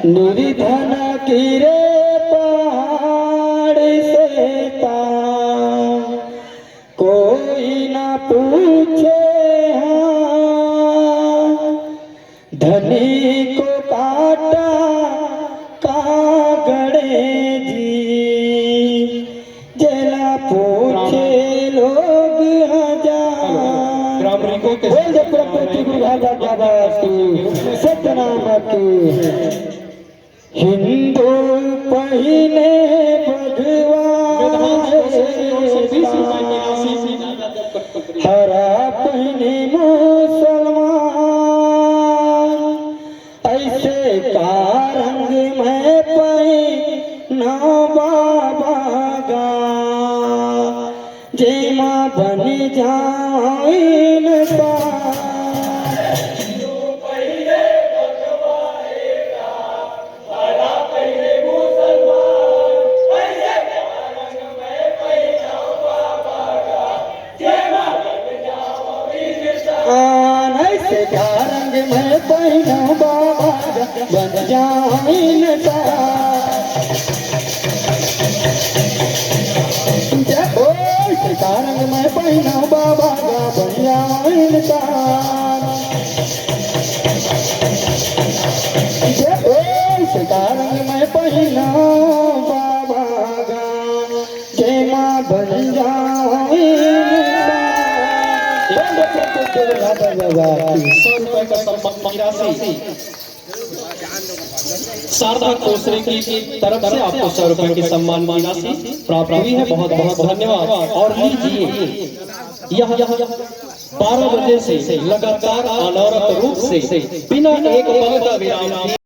निर्धन की रे पहाड़ से तार कोई ना पूछे हाँ धनी को काटा कागड़े जी जला पूछे लोग हजार सतनाम की हिंदू पहिने भगवान हरा पहिने मुसलमान ऐसे का रंग में पहिना बाबा गा जेमा बन जाइन रंग में पहिना बाबा बन जाइन रंग में पहिना बाबा बन जाइन रंग में पहिना बाबा जेमा बन जाइन 100 रुपए का सम्मान राशि शारदा कोसरे की तरफ से आपको 100 रुपए की सम्मान की राशि प्राप्त हुई है। बहुत बहुत धन्यवाद। और लीजिए यह 12 बजे से लगातार अनवरत रूप से बिना एक पल का विराम